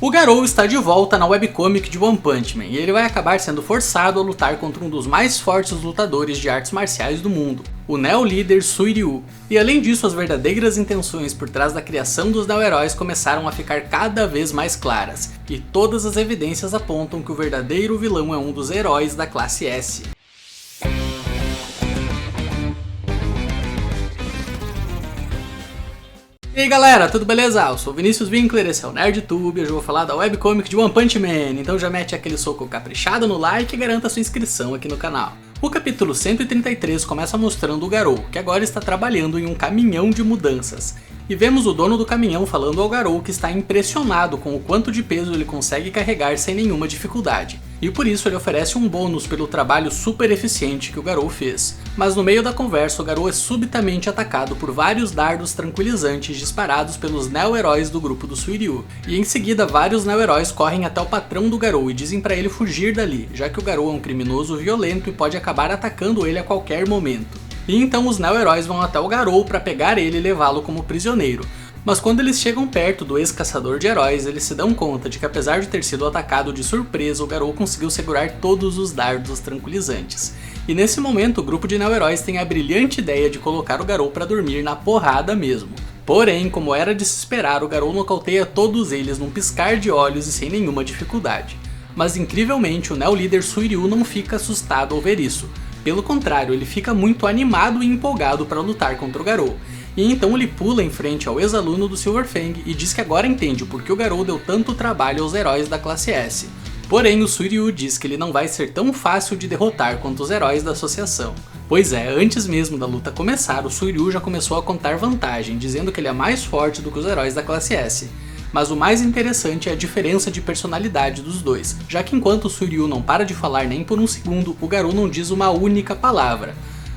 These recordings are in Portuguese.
O Garou está de volta na webcomic de One Punch Man e ele vai acabar sendo forçado a lutar contra um dos mais fortes lutadores de artes marciais do mundo, o Neo-líder Suiryu. E além disso, as verdadeiras intenções por trás da criação dos Neo-heróis começaram a ficar cada vez mais claras, e todas as evidências apontam que o verdadeiro vilão é um dos heróis da classe S. E aí galera, tudo beleza? Eu sou o Vinícius Winkler, esse é o NerdTube, hoje eu vou falar da webcomic de One Punch Man, então já mete aquele soco caprichado no like e garanta sua inscrição aqui no canal. O capítulo 133 começa mostrando o Garou, que agora está trabalhando em um caminhão de mudanças. E vemos o dono do caminhão falando ao Garou que está impressionado com o quanto de peso ele consegue carregar sem nenhuma dificuldade. E por isso ele oferece um bônus pelo trabalho super eficiente que o Garou fez. Mas no meio da conversa o Garou é subitamente atacado por vários dardos tranquilizantes disparados pelos Neo-heróis do grupo do Suiryu. E em seguida vários Neo-heróis correm até o patrão do Garou e dizem para ele fugir dali, já que o Garou é um criminoso violento e pode acabar atacando ele a qualquer momento. E então os Neo-heróis vão até o Garou para pegar ele e levá-lo como prisioneiro. Mas quando eles chegam perto do ex-caçador de heróis, eles se dão conta de que apesar de ter sido atacado de surpresa, o Garou conseguiu segurar todos os dardos tranquilizantes. E nesse momento o grupo de Neo-heróis tem a brilhante ideia de colocar o Garou para dormir na porrada mesmo. Porém, como era de se esperar, o Garou nocauteia todos eles num piscar de olhos e sem nenhuma dificuldade. Mas incrivelmente o Neo-líder Suiryu não fica assustado ao ver isso. Pelo contrário, ele fica muito animado e empolgado para lutar contra o Garou. E então ele pula em frente ao ex-aluno do Silver Fang e diz que agora entende por que o Garou deu tanto trabalho aos heróis da classe S. Porém, o Suiryu diz que ele não vai ser tão fácil de derrotar quanto os heróis da associação. Pois é, antes mesmo da luta começar, o Suiryu já começou a contar vantagem, dizendo que ele é mais forte do que os heróis da classe S. Mas o mais interessante é a diferença de personalidade dos dois, já que enquanto o Suiryu não para de falar nem por um segundo, o Garou não diz uma única palavra.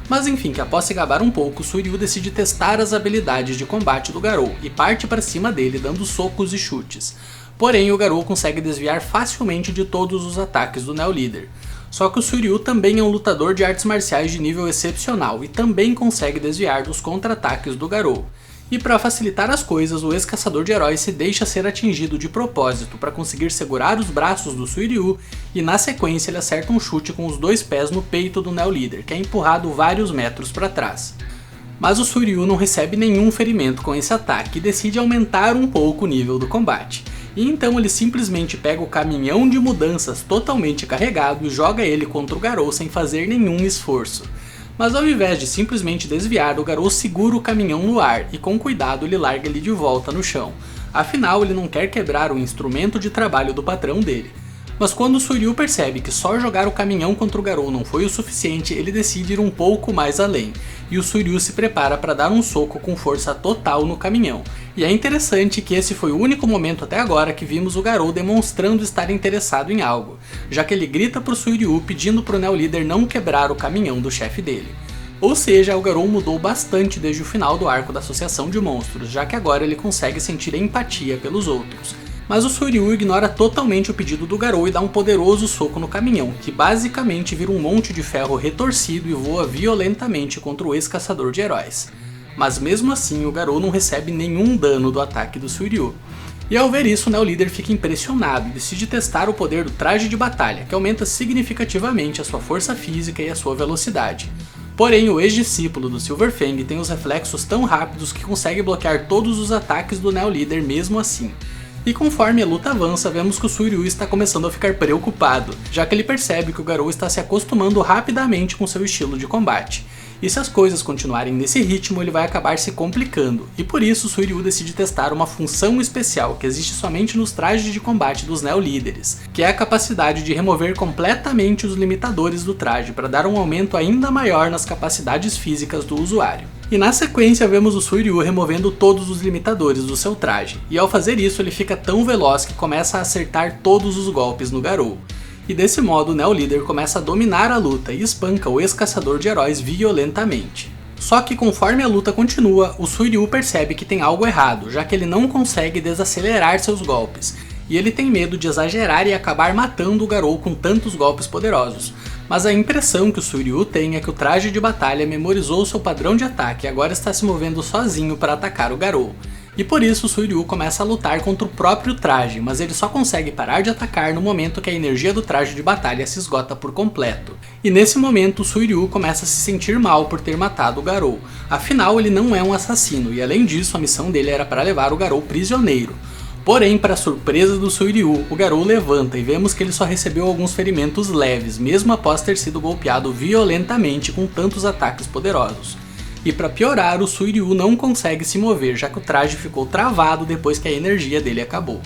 Mas enfim, que após se gabar um pouco, o Suiryu decide testar as habilidades de combate do Garou e parte para cima dele dando socos e chutes. Porém, o Garou consegue desviar facilmente de todos os ataques do Neo-líder. Só que o Suiryu também é um lutador de artes marciais de nível excepcional e também consegue desviar dos contra-ataques do Garou. E para facilitar as coisas, o ex-caçador de heróis se deixa ser atingido de propósito para conseguir segurar os braços do Suiryu e na sequência ele acerta um chute com os dois pés no peito do Neo-líder, que é empurrado vários metros para trás. Mas o Suiryu não recebe nenhum ferimento com esse ataque e decide aumentar um pouco o nível do combate. E então ele simplesmente pega o caminhão de mudanças totalmente carregado e joga ele contra o Garou sem fazer nenhum esforço. Mas ao invés de simplesmente desviar, o Garou segura o caminhão no ar e com cuidado ele larga ele de volta no chão. Afinal, ele não quer quebrar o instrumento de trabalho do patrão dele. Mas quando o Suiryu percebe que só jogar o caminhão contra o Garou não foi o suficiente, ele decide ir um pouco mais além. E o Suiryu se prepara para dar um soco com força total no caminhão. E é interessante que esse foi o único momento até agora que vimos o Garou demonstrando estar interessado em algo, já que ele grita pro Suiryu pedindo pro Neo-líder não quebrar o caminhão do chefe dele. Ou seja, o Garou mudou bastante desde o final do arco da Associação de Monstros, já que agora ele consegue sentir empatia pelos outros. Mas o Suiryu ignora totalmente o pedido do Garou e dá um poderoso soco no caminhão, que basicamente vira um monte de ferro retorcido e voa violentamente contra o ex-caçador de heróis. Mas mesmo assim o Garou não recebe nenhum dano do ataque do Suiryu. E ao ver isso, o Neo-líder fica impressionado e decide testar o poder do traje de batalha, que aumenta significativamente a sua força física e a sua velocidade. Porém, o ex-discípulo do Silver Fang tem os reflexos tão rápidos que consegue bloquear todos os ataques do Neo-líder mesmo assim. E conforme a luta avança, vemos que o Suiryu está começando a ficar preocupado, já que ele percebe que o Garou está se acostumando rapidamente com seu estilo de combate. E se as coisas continuarem nesse ritmo, ele vai acabar se complicando, e por isso o Suiryu decide testar uma função especial que existe somente nos trajes de combate dos Neo-líderes, que é a capacidade de remover completamente os limitadores do traje para dar um aumento ainda maior nas capacidades físicas do usuário. E na sequência vemos o Suiryu removendo todos os limitadores do seu traje, e ao fazer isso ele fica tão veloz que começa a acertar todos os golpes no Garou. E desse modo o Neo-líder começa a dominar a luta e espanca o ex-caçador de heróis violentamente. Só que conforme a luta continua, o Suiryu percebe que tem algo errado, já que ele não consegue desacelerar seus golpes, e ele tem medo de exagerar e acabar matando o Garou com tantos golpes poderosos. Mas a impressão que o Suiryu tem é que o traje de batalha memorizou seu padrão de ataque e agora está se movendo sozinho para atacar o Garou. E por isso o Suiryu começa a lutar contra o próprio traje, mas ele só consegue parar de atacar no momento que a energia do traje de batalha se esgota por completo. E nesse momento o Suiryu começa a se sentir mal por ter matado o Garou. Afinal, ele não é um assassino, e além disso a missão dele era para levar o Garou prisioneiro. Porém, para surpresa do Suiryu, o Garou levanta e vemos que ele só recebeu alguns ferimentos leves, mesmo após ter sido golpeado violentamente com tantos ataques poderosos. E para piorar, o Suiryu não consegue se mover, já que o traje ficou travado depois que a energia dele acabou.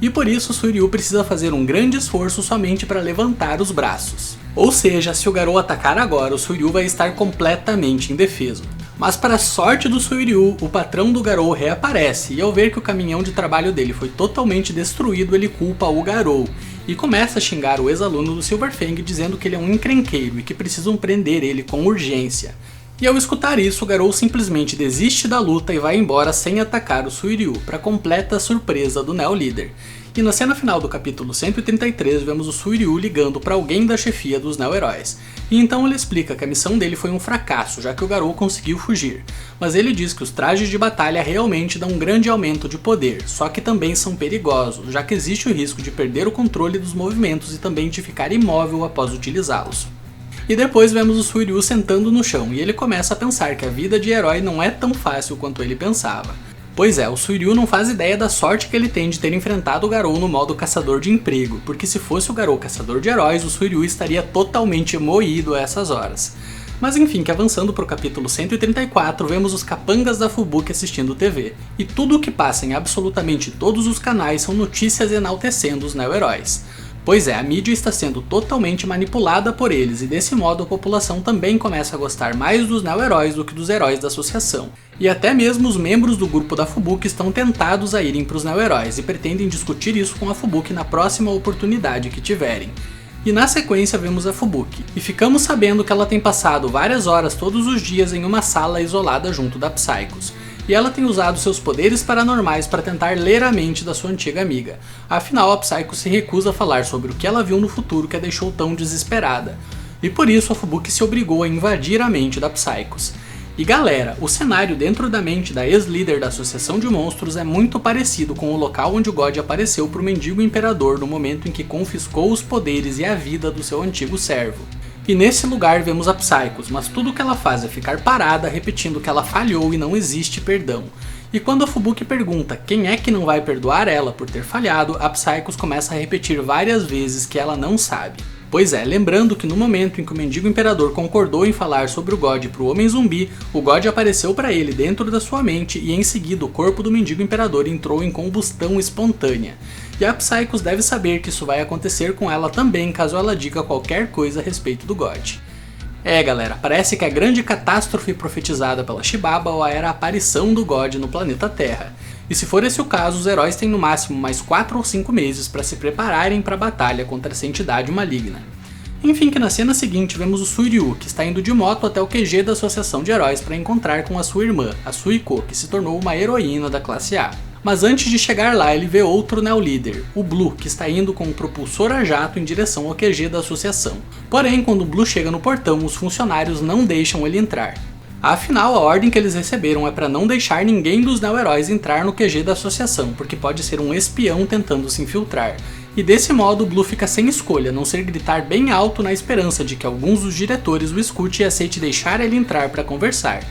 E por isso o Suiryu precisa fazer um grande esforço somente para levantar os braços. Ou seja, se o Garou atacar agora, o Suiryu vai estar completamente indefeso. Mas para a sorte do Suiryu, o patrão do Garou reaparece, e ao ver que o caminhão de trabalho dele foi totalmente destruído, ele culpa o Garou, e começa a xingar o ex-aluno do Silverfang dizendo que ele é um encrenqueiro e que precisam prender ele com urgência. E ao escutar isso, o Garou simplesmente desiste da luta e vai embora sem atacar o Suiryu, para completa surpresa do Neo Líder. E na cena final do capítulo 133 vemos o Suiryu ligando para alguém da chefia dos Neo-Heróis. E então ele explica que a missão dele foi um fracasso, já que o Garou conseguiu fugir. Mas ele diz que os trajes de batalha realmente dão um grande aumento de poder, só que também são perigosos, já que existe o risco de perder o controle dos movimentos e também de ficar imóvel após utilizá-los. E depois vemos o Suiryu sentando no chão, e ele começa a pensar que a vida de herói não é tão fácil quanto ele pensava. Pois é, o Suiryu não faz ideia da sorte que ele tem de ter enfrentado o Garou no modo caçador de emprego, porque se fosse o Garou caçador de heróis, o Suiryu estaria totalmente moído a essas horas. Mas enfim, que avançando para o capítulo 134, vemos os capangas da Fubuki assistindo TV. E tudo o que passa em absolutamente todos os canais são notícias enaltecendo os neo-heróis. Pois é, a mídia está sendo totalmente manipulada por eles, e desse modo a população também começa a gostar mais dos neo-heróis do que dos heróis da associação. E até mesmo os membros do grupo da Fubuki estão tentados a irem para os neo-heróis, e pretendem discutir isso com a Fubuki na próxima oportunidade que tiverem. E na sequência vemos a Fubuki, e ficamos sabendo que ela tem passado várias horas todos os dias em uma sala isolada junto da Psychos. E ela tem usado seus poderes paranormais para tentar ler a mente da sua antiga amiga. Afinal, a Psycho se recusa a falar sobre o que ela viu no futuro que a deixou tão desesperada. E por isso a Fubuki se obrigou a invadir a mente da Psychos. E galera, o cenário dentro da mente da ex-líder da Associação de Monstros é muito parecido com o local onde o God apareceu para o mendigo imperador no momento em que confiscou os poderes e a vida do seu antigo servo. E nesse lugar vemos a Psychos, mas tudo o que ela faz é ficar parada, repetindo que ela falhou e não existe perdão. E quando a Fubuki pergunta quem é que não vai perdoar ela por ter falhado, a Psychos começa a repetir várias vezes que ela não sabe. Pois é, lembrando que no momento em que o mendigo imperador concordou em falar sobre o God pro homem zumbi, o God apareceu para ele dentro da sua mente e em seguida o corpo do mendigo imperador entrou em combustão espontânea. E a Psychos deve saber que isso vai acontecer com ela também caso ela diga qualquer coisa a respeito do God. É galera, parece que a grande catástrofe profetizada pela Shibaba era a aparição do God no planeta Terra. E se for esse o caso, os heróis têm no máximo mais 4 ou 5 meses para se prepararem para a batalha contra essa entidade maligna. Enfim, que na cena seguinte vemos o Suiryu, que está indo de moto até o QG da Associação de Heróis para encontrar com a sua irmã, a Suiko, que se tornou uma heroína da classe A. Mas antes de chegar lá, ele vê outro Neo-Líder, o Blue, que está indo com um propulsor a jato em direção ao QG da associação. Porém, quando o Blue chega no portão, os funcionários não deixam ele entrar. Afinal, a ordem que eles receberam é para não deixar ninguém dos Neo-Heróis entrar no QG da associação, porque pode ser um espião tentando se infiltrar. E desse modo, o Blue fica sem escolha, a não ser gritar bem alto na esperança de que alguns dos diretores o escute e aceite deixar ele entrar para conversar.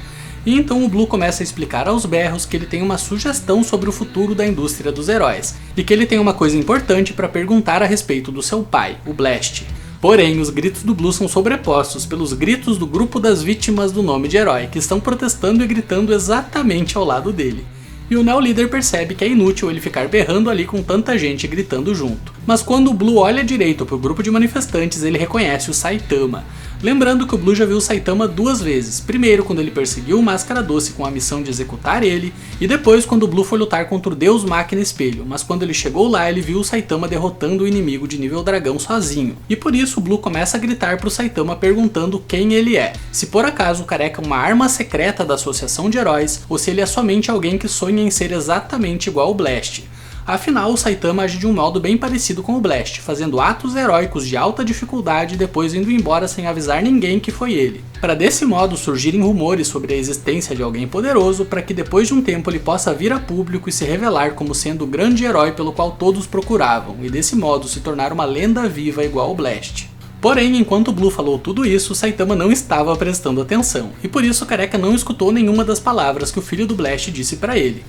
E então o Blue começa a explicar aos berros que ele tem uma sugestão sobre o futuro da indústria dos heróis, e que ele tem uma coisa importante para perguntar a respeito do seu pai, o Blast. Porém, os gritos do Blue são sobrepostos pelos gritos do grupo das vítimas do nome de herói, que estão protestando e gritando exatamente ao lado dele. E o Neo-Líder percebe que é inútil ele ficar berrando ali com tanta gente gritando junto. Mas quando o Blue olha direito para o grupo de manifestantes, ele reconhece o Saitama. Lembrando que o Blue já viu o Saitama 2 vezes, primeiro quando ele perseguiu o Máscara Doce com a missão de executar ele, e depois quando o Blue foi lutar contra o Deus Máquina Espelho, mas quando ele chegou lá ele viu o Saitama derrotando o inimigo de nível dragão sozinho, e por isso o Blue começa a gritar pro Saitama perguntando quem ele é, se por acaso o careca é uma arma secreta da Associação de Heróis, ou se ele é somente alguém que sonha em ser exatamente igual ao Blast. Afinal, o Saitama age de um modo bem parecido com o Blast, fazendo atos heróicos de alta dificuldade e depois indo embora sem avisar ninguém que foi ele, para desse modo surgirem rumores sobre a existência de alguém poderoso para que depois de um tempo ele possa vir a público e se revelar como sendo o grande herói pelo qual todos procuravam, e desse modo se tornar uma lenda viva igual o Blast. Porém, enquanto o Blue falou tudo isso, o Saitama não estava prestando atenção, e por isso o Careca não escutou nenhuma das palavras que o filho do Blast disse para ele.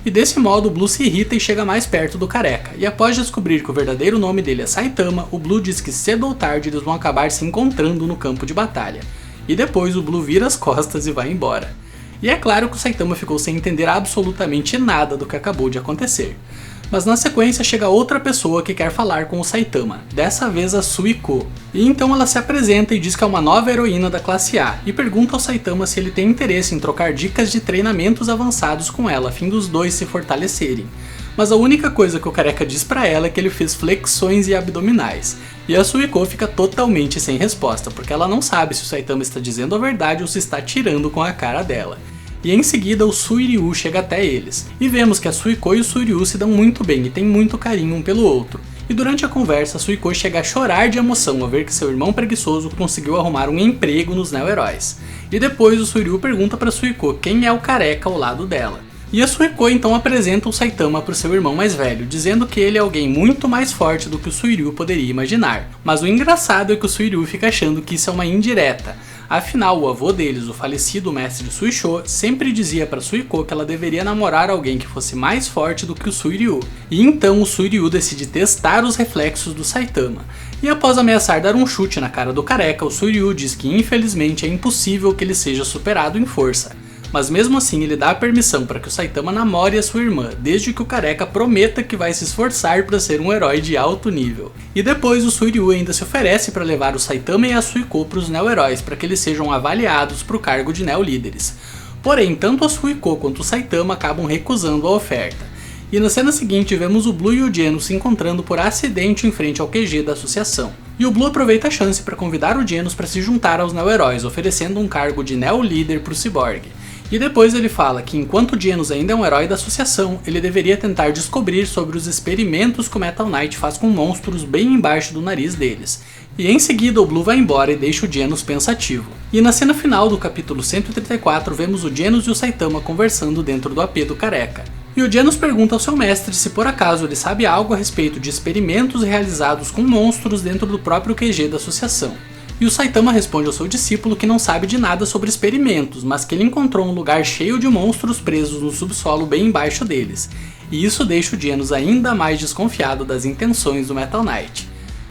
E desse modo o Blue se irrita e chega mais perto do Careca, e após descobrir que o verdadeiro nome dele é Saitama, o Blue diz que cedo ou tarde eles vão acabar se encontrando no campo de batalha. E depois o Blue vira as costas e vai embora. E é claro que o Saitama ficou sem entender absolutamente nada do que acabou de acontecer. Mas na sequência chega outra pessoa que quer falar com o Saitama, dessa vez a Suiko. E então ela se apresenta e diz que é uma nova heroína da classe A, e pergunta ao Saitama se ele tem interesse em trocar dicas de treinamentos avançados com ela, a fim dos dois se fortalecerem. Mas a única coisa que o Careca diz pra ela é que ele fez flexões e abdominais. E a Suiko fica totalmente sem resposta, porque ela não sabe se o Saitama está dizendo a verdade ou se está tirando com a cara dela. E em seguida o Suiryu chega até eles, e vemos que a Suiko e o Suiryu se dão muito bem e têm muito carinho um pelo outro. E durante a conversa, a Suiko chega a chorar de emoção ao ver que seu irmão preguiçoso conseguiu arrumar um emprego nos Neo-Heróis. E depois o Suiryu pergunta para Suiko quem é o Careca ao lado dela. E a Suiko então apresenta o Saitama para o seu irmão mais velho, dizendo que ele é alguém muito mais forte do que o Suiryu poderia imaginar. Mas o engraçado é que o Suiryu fica achando que isso é uma indireta. Afinal, o avô deles, o falecido mestre Suisho, sempre dizia para Suiko que ela deveria namorar alguém que fosse mais forte do que o Suiryu. E então o Suiryu decide testar os reflexos do Saitama. E após ameaçar dar um chute na cara do Careca, o Suiryu diz que infelizmente é impossível que ele seja superado em força. Mas mesmo assim ele dá a permissão para que o Saitama namore a sua irmã, desde que o Careca prometa que vai se esforçar para ser um herói de alto nível. E depois o Suiryu ainda se oferece para levar o Saitama e a Suiko para os Neo-Heróis, para que eles sejam avaliados para o cargo de Neo-Líderes. Porém, tanto a Suiko quanto o Saitama acabam recusando a oferta. E na cena seguinte vemos o Blue e o Genos se encontrando por acidente em frente ao QG da associação. E o Blue aproveita a chance para convidar o Genos para se juntar aos Neo-Heróis, oferecendo um cargo de Neo-Líder para o Cyborg. E depois ele fala que enquanto Genos ainda é um herói da associação, ele deveria tentar descobrir sobre os experimentos que o Metal Knight faz com monstros bem embaixo do nariz deles. E em seguida o Blue vai embora e deixa o Genos pensativo. E na cena final do capítulo 134 vemos o Genos e o Saitama conversando dentro do AP do Careca. E o Genos pergunta ao seu mestre se por acaso ele sabe algo a respeito de experimentos realizados com monstros dentro do próprio QG da associação. E o Saitama responde ao seu discípulo que não sabe de nada sobre experimentos, mas que ele encontrou um lugar cheio de monstros presos no subsolo bem embaixo deles. E isso deixa o Genos ainda mais desconfiado das intenções do Metal Knight.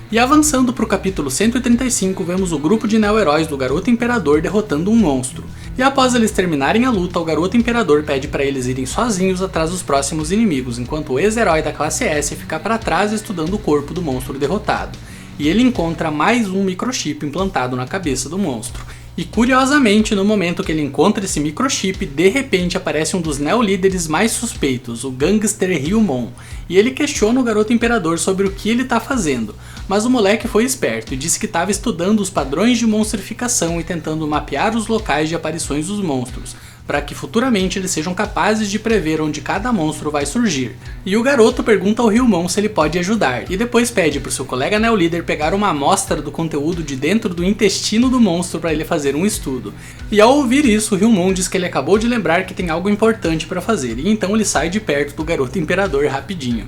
E avançando para o capítulo 135, vemos o grupo de Neo-Heróis do Garoto Imperador derrotando um monstro. E após eles terminarem a luta, o Garoto Imperador pede para eles irem sozinhos atrás dos próximos inimigos, enquanto o ex-herói da classe S fica para trás estudando o corpo do monstro derrotado. E ele encontra mais um microchip implantado na cabeça do monstro. E curiosamente, no momento que ele encontra esse microchip, de repente aparece um dos Neo-Líderes mais suspeitos, o Gangster Ryumon, e ele questiona o Garoto Imperador sobre o que ele está fazendo, mas o moleque foi esperto e disse que estava estudando os padrões de monstrificação e tentando mapear os locais de aparições dos monstros, para que futuramente eles sejam capazes de prever onde cada monstro vai surgir. E o garoto pergunta ao Ryumon se ele pode ajudar, e depois pede para o seu colega Neo-Líder pegar uma amostra do conteúdo de dentro do intestino do monstro para ele fazer um estudo. E ao ouvir isso, o Ryumon diz que ele acabou de lembrar que tem algo importante para fazer, e então ele sai de perto do Garoto Imperador rapidinho.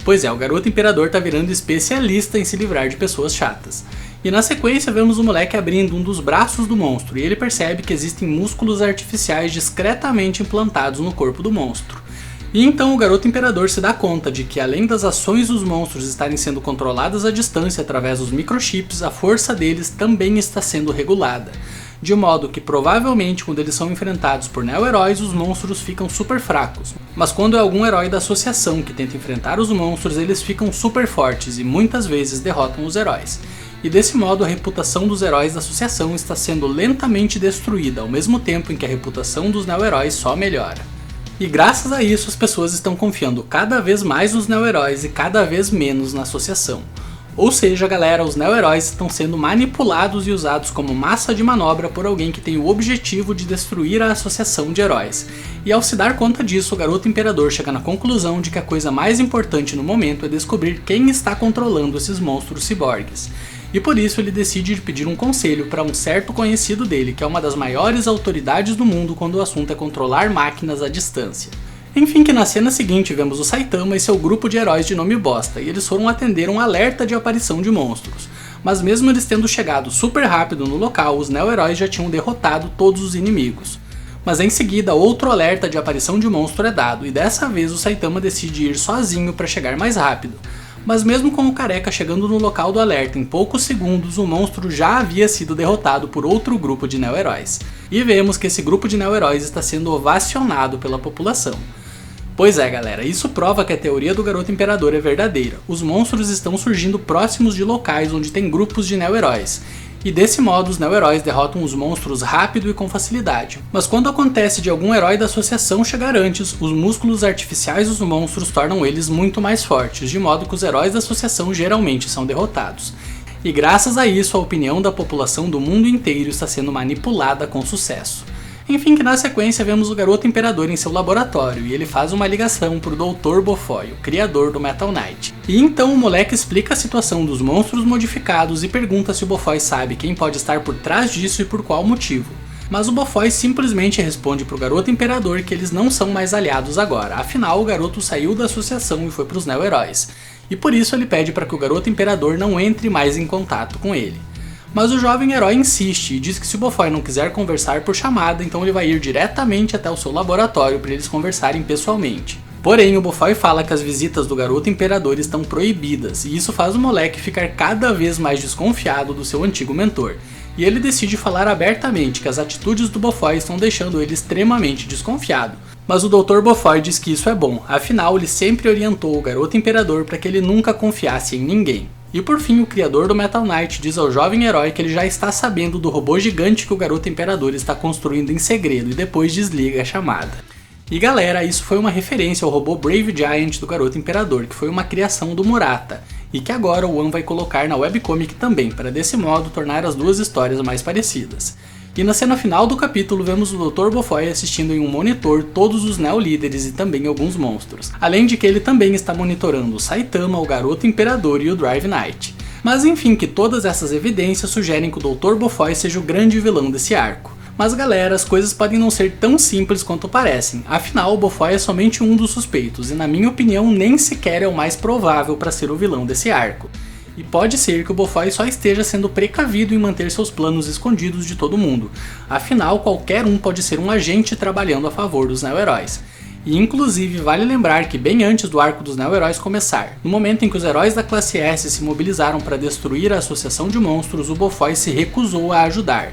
Pois é, o Garoto Imperador tá virando especialista em se livrar de pessoas chatas. E na sequência vemos o moleque abrindo um dos braços do monstro e ele percebe que existem músculos artificiais discretamente implantados no corpo do monstro. E então o Garoto Imperador se dá conta de que além das ações dos monstros estarem sendo controladas à distância através dos microchips, a força deles também está sendo regulada. De modo que provavelmente quando eles são enfrentados por Neo-Heróis, os monstros ficam super fracos. Mas quando é algum herói da associação que tenta enfrentar os monstros, eles ficam super fortes e muitas vezes derrotam os heróis. E desse modo a reputação dos heróis da associação está sendo lentamente destruída, ao mesmo tempo em que a reputação dos Neo-Heróis só melhora. E graças a isso as pessoas estão confiando cada vez mais nos Neo-Heróis e cada vez menos na associação. Ou seja, galera, os neo-heróis estão sendo manipulados e usados como massa de manobra por alguém que tem o objetivo de destruir a associação de heróis. E ao se dar conta disso, o Garoto Imperador chega na conclusão de que a coisa mais importante no momento é descobrir quem está controlando esses monstros ciborgues. E por isso ele decide pedir um conselho para um certo conhecido dele, que é uma das maiores autoridades do mundo quando o assunto é controlar máquinas à distância. Enfim, que na cena seguinte vemos o Saitama e seu grupo de heróis de nome bosta, e eles foram atender um alerta de aparição de monstros. Mas mesmo eles tendo chegado super rápido no local, os neo-heróis já tinham derrotado todos os inimigos. Mas em seguida, outro alerta de aparição de monstro é dado, e dessa vez o Saitama decide ir sozinho para chegar mais rápido. Mas mesmo com o careca chegando no local do alerta em poucos segundos, o monstro já havia sido derrotado por outro grupo de neo-heróis. E vemos que esse grupo de neo-heróis está sendo ovacionado pela população. Pois é, galera, isso prova que a teoria do Garoto Imperador é verdadeira. Os monstros estão surgindo próximos de locais onde tem grupos de neo-heróis. E desse modo os neo-heróis derrotam os monstros rápido e com facilidade. Mas quando acontece de algum herói da associação chegar antes, os músculos artificiais dos monstros tornam eles muito mais fortes, de modo que os heróis da associação geralmente são derrotados. E graças a isso a opinião da população do mundo inteiro está sendo manipulada com sucesso. Enfim, que na sequência vemos o Garoto Imperador em seu laboratório e ele faz uma ligação pro Dr. Bofoy, o criador do Metal Knight. E então o moleque explica a situação dos monstros modificados e pergunta se o Bofoy sabe quem pode estar por trás disso e por qual motivo. Mas o Bofoy simplesmente responde pro Garoto Imperador que eles não são mais aliados agora, afinal o garoto saiu da associação e foi pros neo-heróis. E por isso ele pede para que o Garoto Imperador não entre mais em contato com ele. Mas o jovem herói insiste e diz que se o Bofoy não quiser conversar por chamada, então ele vai ir diretamente até o seu laboratório para eles conversarem pessoalmente. Porém, o Bofoy fala que as visitas do Garoto Imperador estão proibidas, e isso faz o moleque ficar cada vez mais desconfiado do seu antigo mentor. E ele decide falar abertamente que as atitudes do Bofoy estão deixando ele extremamente desconfiado. Mas o Dr. Bofoy diz que isso é bom, afinal ele sempre orientou o Garoto Imperador para que ele nunca confiasse em ninguém. E por fim, o criador do Metal Knight diz ao jovem herói que ele já está sabendo do robô gigante que o Garoto Imperador está construindo em segredo e depois desliga a chamada. E galera, isso foi uma referência ao robô Brave Giant do Garoto Imperador, que foi uma criação do Murata, e que agora o One vai colocar na webcomic também, para desse modo tornar as duas histórias mais parecidas. E na cena final do capítulo vemos o Dr. Bofoy assistindo em um monitor todos os neo-líderes e também alguns monstros, além de que ele também está monitorando o Saitama, o Garoto Imperador e o Drive Knight. Mas enfim, que todas essas evidências sugerem que o Dr. Bofoy seja o grande vilão desse arco. Mas galera, as coisas podem não ser tão simples quanto parecem, afinal o Bofoy é somente um dos suspeitos e na minha opinião nem sequer é o mais provável para ser o vilão desse arco. E pode ser que o Bofoy só esteja sendo precavido em manter seus planos escondidos de todo mundo, afinal qualquer um pode ser um agente trabalhando a favor dos neo-heróis. E inclusive vale lembrar que bem antes do arco dos neo-heróis começar, no momento em que os heróis da classe S se mobilizaram para destruir a associação de monstros, o Bofoy se recusou a ajudar.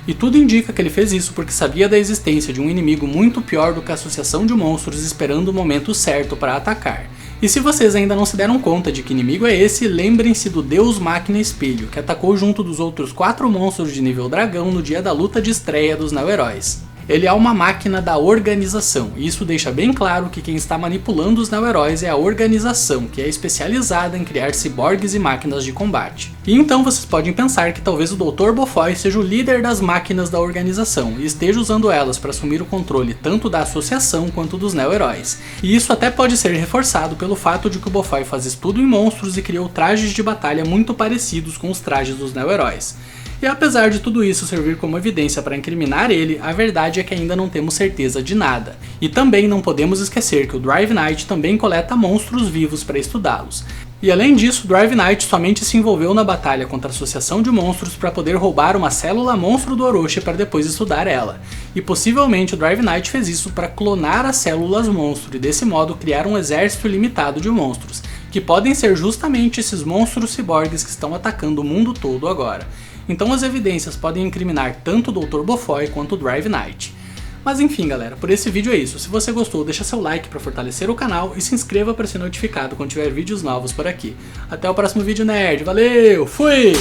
E tudo indica que ele fez isso porque sabia da existência de um inimigo muito pior do que a associação de monstros esperando o momento certo para atacar. E se vocês ainda não se deram conta de que inimigo é esse, lembrem-se do Deus Máquina Espelho, que atacou junto dos outros 4 monstros de nível dragão no dia da luta de estreia dos neo-heróis. Ele é uma máquina da organização, e isso deixa bem claro que quem está manipulando os neo-heróis é a organização, que é especializada em criar ciborgues e máquinas de combate. E então vocês podem pensar que talvez o Dr. Bofoy seja o líder das máquinas da organização, e esteja usando elas para assumir o controle tanto da associação quanto dos neo-heróis. E isso até pode ser reforçado pelo fato de que o Bofoy faz estudo em monstros e criou trajes de batalha muito parecidos com os trajes dos neo-heróis. E apesar de tudo isso servir como evidência para incriminar ele, a verdade é que ainda não temos certeza de nada. E também não podemos esquecer que o Drive Knight também coleta monstros vivos para estudá-los. E além disso, o Drive Knight somente se envolveu na batalha contra a associação de monstros para poder roubar uma célula monstro do Orochi para depois estudar ela. E possivelmente o Drive Knight fez isso para clonar as células monstro e desse modo criar um exército limitado de monstros, que podem ser justamente esses monstros ciborgues que estão atacando o mundo todo agora. Então as evidências podem incriminar tanto o Dr. Bofoy quanto o Drive Knight. Mas enfim galera, por esse vídeo é isso. Se você gostou, deixa seu like para fortalecer o canal e se inscreva para ser notificado quando tiver vídeos novos por aqui. Até o próximo vídeo nerd, valeu, fui!